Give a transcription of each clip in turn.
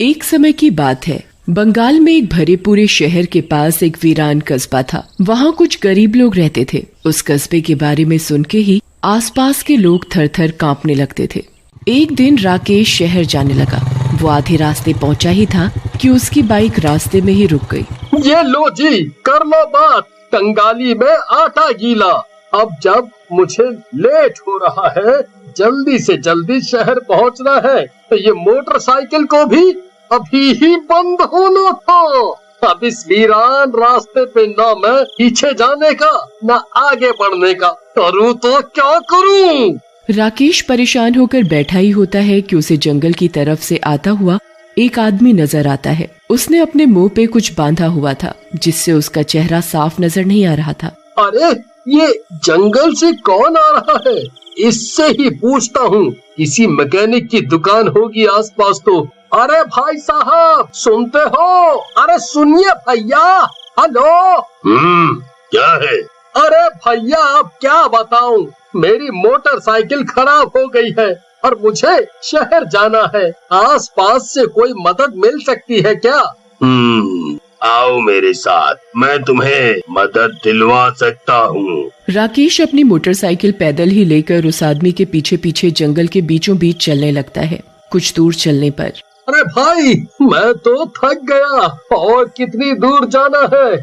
एक समय की बात है, बंगाल में एक भरे पूरे शहर के पास एक वीरान कस्बा था। वहाँ कुछ गरीब लोग रहते थे। उस कस्बे के बारे में सुन के ही आसपास के लोग थर थर कांपने लगते थे। एक दिन राकेश शहर जाने लगा। वो आधे रास्ते पहुँचा ही था कि उसकी बाइक रास्ते में ही रुक गई। ये लो जी, कर लो बात, कंगाली में आटा गीला। अब जब मुझे लेट हो रहा है, जल्दी से जल्दी शहर पहुंचना है, तो ये मोटरसाइकिल को भी अभी ही बंद होना था। अब इस वीरान रास्ते पे ना मैं पीछे जाने का, ना आगे बढ़ने का, करूँ तो क्या करूँ? राकेश परेशान होकर बैठा ही होता है कि उसे जंगल की तरफ से आता हुआ एक आदमी नजर आता है। उसने अपने मुंह पे कुछ बांधा हुआ था, जिससे उसका चेहरा साफ नजर नहीं आ रहा था। अरे ये जंगल से कौन आ रहा है? इससे ही पूछता हूँ, किसी मैकेनिक की दुकान होगी आसपास तो। अरे भाई साहब, सुनते हो? अरे सुनिए भैया, हेलो। क्या है? अरे भैया, अब क्या बताऊं, मेरी मोटरसाइकिल खराब हो गई है और मुझे शहर जाना है। आसपास से कोई मदद मिल सकती है क्या? आओ मेरे साथ, मैं तुम्हें मदद दिलवा सकता हूँ। राकेश अपनी मोटरसाइकिल पैदल ही लेकर उस आदमी के पीछे पीछे जंगल के बीचों बीच चलने लगता है। कुछ दूर चलने पर अरे भाई, मैं तो थक गया, और कितनी दूर जाना है?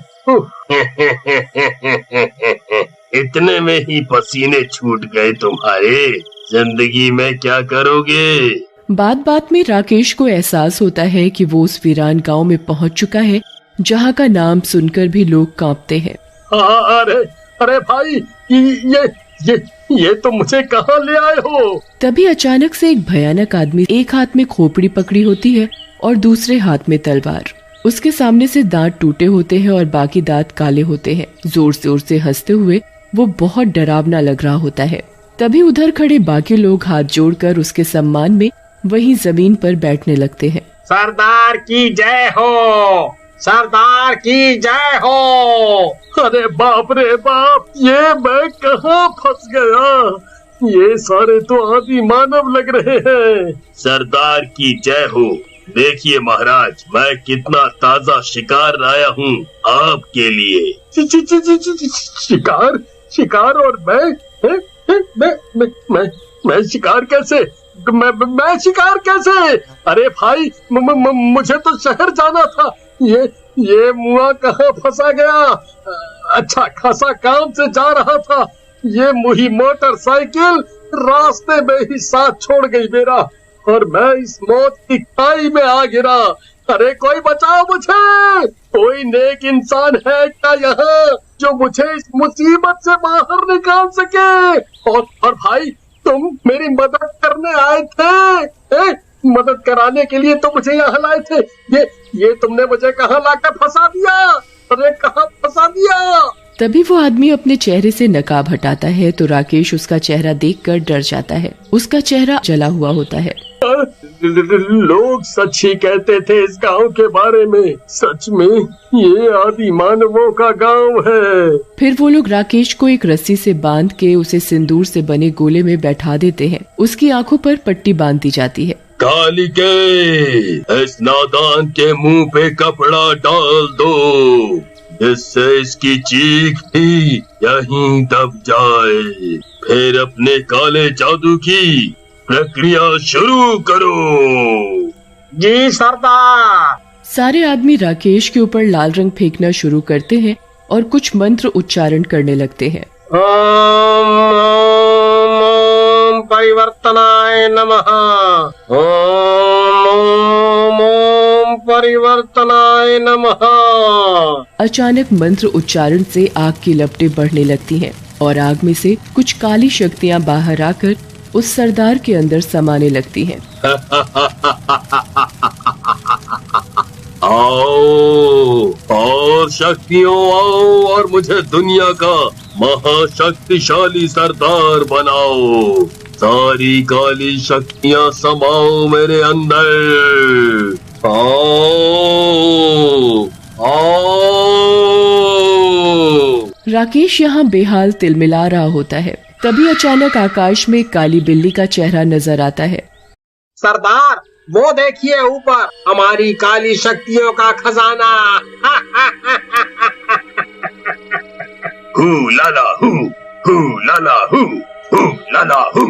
इतने में ही पसीने छूट गए तुम्हारे। जिंदगी में क्या करोगे? बात बात में राकेश को एहसास होता है कि वो उस वीरान गांव में पहुंच चुका है, जहां का नाम सुनकर भी लोग कांपते हैं। अरे भाई, ये तो मुझे कहाँ ले आए हो? तभी अचानक से एक भयानक आदमी, एक हाथ में खोपड़ी पकड़ी होती है और दूसरे हाथ में तलवार। उसके सामने से दांत टूटे होते हैं और बाकी दांत काले होते हैं। जोर जोर से हंसते हुए वो बहुत डरावना लग रहा होता है। तभी उधर खड़े बाकी लोग हाथ जोड़कर उसके सम्मान में वहीं जमीन पर बैठने लगते हैं। सरदार की जय हो, सरदार की जय हो। अरे बाप रे बाप, ये मैं कहाँ फंस गया? ये सारे तो आदि मानव लग रहे हैं। सरदार की जय हो। देखिए महाराज, मैं कितना ताजा शिकार लाया हूँ आपके लिए। शिकार? और मैं शिकार कैसे? मैं शिकार कैसे? अरे भाई, मुझे तो शहर जाना था। ये मुआ कहाँ फंसा गया? अच्छा खासा काम से जा रहा था, ये मुही मोटरसाइकिल रास्ते में ही साथ छोड़ गई मेरा, और मैं इस मौत की खाई में आ गिरा। अरे कोई बचाओ मुझे! कोई नेक इंसान है क्या यहाँ, जो मुझे इस मुसीबत से बाहर निकाल सके? और भाई, तुम मेरी मदद करने आए थे? मदद कराने के लिए तो मुझे यहाँ लाए थे। ये तुमने मुझे कहाँ लाकर फंसा दिया? अरे कहाँ फंसा दिया? तभी वो आदमी अपने चेहरे से नकाब हटाता है तो राकेश उसका चेहरा देखकर डर जाता है। उसका चेहरा जला हुआ होता है। लोग सच ही कहते थे इस गांव के बारे में। सच में ये आदि मानवों का गांव है। फिर वो लोग राकेश को एक रस्सी से बांध के उसे सिंदूर से बने गोले में बैठा देते हैं। उसकी आंखों पर पट्टी बांध दी जाती है। कालिके, इस नादान के मुंह पे कपड़ा डाल दो, जिससे इसकी चीख भी यहीं दब जाए। फिर अपने काले जादू की प्रक्रिया शुरू करो। जी सरदार। सारे आदमी राकेश के ऊपर लाल रंग फेंकना शुरू करते हैं और कुछ मंत्र उच्चारण करने लगते हैं। ओम परिवर्तनाय नमः, ओम परिवर्तनाय नमः। अचानक मंत्र उच्चारण से आग की लपटें बढ़ने लगती हैं और आग में से कुछ काली शक्तियां बाहर आकर उस सरदार के अंदर समाने लगती हैं। आओ और शक्तियों आओ और मुझे दुनिया का महाशक्तिशाली सरदार बनाओ। सारी काली शक्तियां समाओ मेरे अंदर। आओ आओ। राकेश यहाँ बेहाल तिलमिला रहा होता है। तभी अचानक आकाश में काली बिल्ली का चेहरा नजर आता है। सरदार, वो देखिए ऊपर हमारी काली शक्तियों का खजाना। हू लाला हू लाला हू लाला हू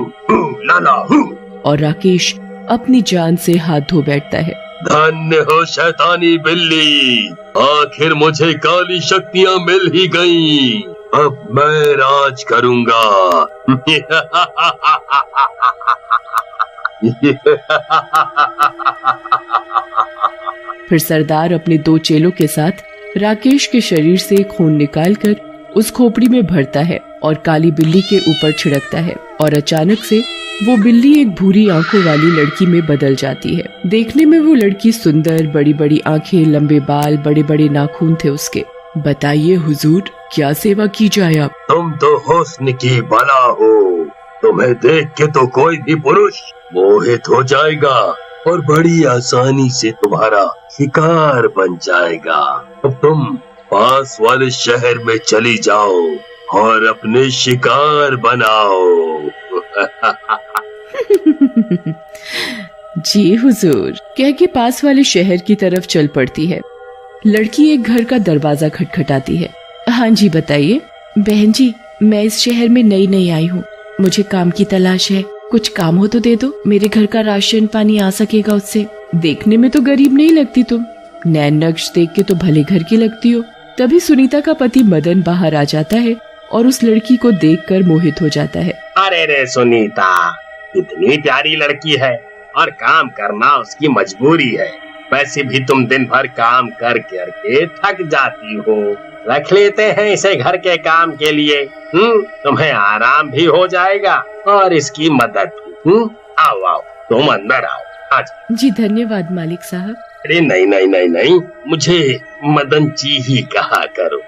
लाला हू। और राकेश अपनी जान से हाथ धो बैठता है। धन्य हो शैतानी बिल्ली, आखिर मुझे काली शक्तियाँ मिल ही गईं। अब मैं राज करूँगा। फिर सरदार अपने 2 चेलों के साथ राकेश के शरीर से खून निकालकर उस खोपड़ी में भरता है और काली बिल्ली के ऊपर छिड़कता है और अचानक से वो बिल्ली एक भूरी आंखों वाली लड़की में बदल जाती है। देखने में वो लड़की सुंदर, बड़ी बड़ी आंखें, लंबे बाल, बड़े बड़े नाखून थे उसके। बताइए हुजूर, क्या सेवा की जाए आप? तुम तो हुस्न की बाला हो, तुम्हें देख के तो कोई भी पुरुष मोहित हो जाएगा और बड़ी आसानी से तुम्हारा शिकार बन जाएगा। अब तुम पास वाले शहर में चली जाओ और अपने शिकार बनाओ। जी हुजूर, कह के पास वाले शहर की तरफ चल पड़ती है। लड़की एक घर का दरवाजा खटखटाती है। हाँ जी बताइए। बहन जी, मैं इस शहर में नई आई हूँ, मुझे काम की तलाश है, कुछ काम हो तो दे दो, मेरे घर का राशन पानी आ सकेगा उससे। देखने में तो गरीब नहीं लगती तुम, नैन नक्श देख के तो भले घर की लगती हो। तभी सुनीता का पति मदन बाहर आ जाता है और उस लड़की को देखकर मोहित हो जाता है। अरे रे सुनीता, इतनी प्यारी लड़की है और काम करना उसकी मजबूरी है। वैसे भी तुम दिन भर काम कर करके थक जाती हो, रख लेते हैं इसे घर के काम के लिए। तुम्हें आराम भी हो जाएगा और इसकी मदद भी। आओ आओ, तुम अंदर आओ। आज जी धन्यवाद मालिक साहब। अरे नहीं, मुझे मदन जी ही कहा करो।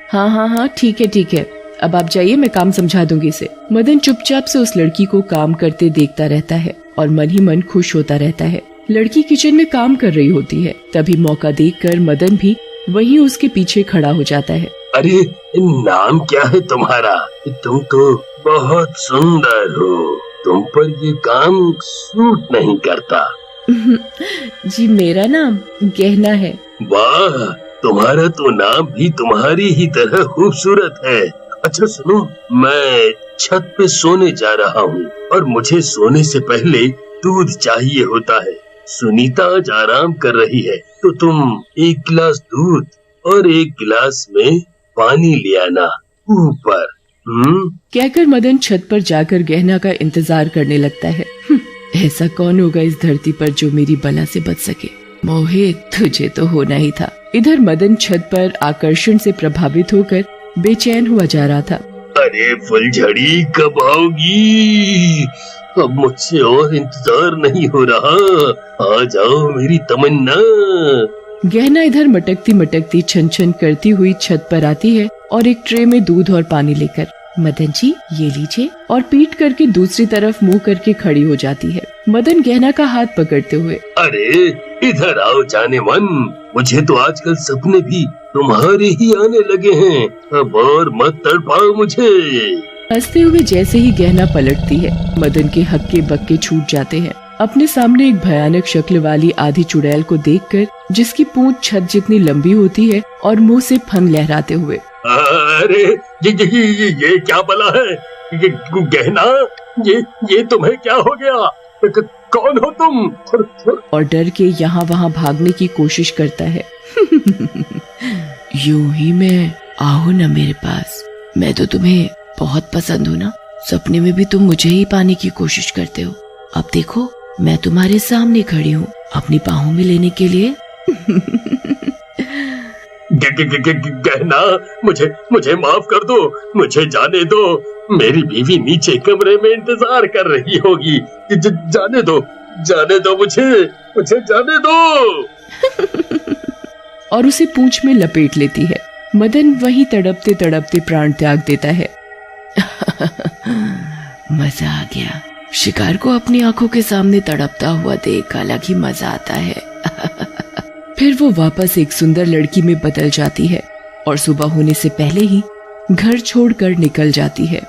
हाँ ठीक है, अब आप जाइए, मैं काम समझा दूंगी इसे। मदन चुपचाप से उस लड़की को काम करते देखता रहता है और मन ही मन खुश होता रहता है। लड़की किचन में काम कर रही होती है, तभी मौका देखकर मदन भी वहीं उसके पीछे खड़ा हो जाता है। अरे नाम क्या है तुम्हारा? तुम तो बहुत सुंदर हो, तुम पर ये काम सूट नहीं करता। जी मेरा नाम गहना है। वाह, तुम्हारा तो नाम भी तुम्हारी ही तरह खूबसूरत है। अच्छा सुनो, मैं छत पे सोने जा रहा हूँ और मुझे सोने से पहले दूध चाहिए होता है। सुनीता आज आराम कर रही है, तो तुम 1 गिलास दूध और 1 गिलास में पानी ले आना ऊपर। कहकर मदन छत पर जाकर गहना का इंतजार करने लगता है। ऐसा कौन होगा इस धरती पर जो मेरी बला से बच सके? मोहित, तुझे तो होना ही था। इधर मदन छत पर आकर्षण से प्रभावित होकर बेचैन हुआ जा रहा था। अरे फुलझड़ी कब आओगी? अब मुझसे और इंतजार नहीं हो रहा, आ जाओ मेरी तमन्ना। गहना इधर मटकती छन छन करती हुई छत पर आती है और एक ट्रे में दूध और पानी लेकर, मदन जी ये लीजिए, और पीट करके दूसरी तरफ मुंह करके खड़ी हो जाती है। मदन गहना का हाथ पकड़ते हुए, अरे इधर आओ जाने मन, मुझे तो आजकल सपने भी तुम्हारे ही आने लगे हैं, अब और मत तड़पाओ मुझे। हंसते हुए जैसे ही गहना पलटती है, मदन के हक्के बक्के छूट जाते हैं। अपने सामने एक भयानक शक्ल वाली आधी चुड़ैल को देखकर, जिसकी पूंछ छत जितनी लंबी होती है और मुंह से फन लहराते हुए, अरे ये क्या बला है? ये गहना, ये तुम्हें क्या हो गया? कौन हो तुम? और डर के यहाँ वहाँ भागने की कोशिश करता है। यूं ही मैं आओ ना मेरे पास, मैं तो तुम्हें बहुत पसंद हूँ ना, सपने में भी तुम मुझे ही पाने की कोशिश करते हो। अब देखो मैं तुम्हारे सामने खड़ी हूँ अपनी बाहों में लेने के लिए। गहना, मुझे माफ कर दो, मुझे जाने दो, मेरी बीवी नीचे कमरे में इंतजार कर रही होगी। जाने दो मुझे जाने दो। और उसे पूंछ में लपेट लेती है। मदन वहीं तड़पते तड़पते प्राण त्याग देता है। मजा आ गया, शिकार को अपनी आंखों के सामने तड़पता हुआ देख अलग ही मजा आता है। फिर वो वापस एक सुंदर लड़की में बदल जाती है और सुबह होने से पहले ही घर छोड़कर निकल जाती है।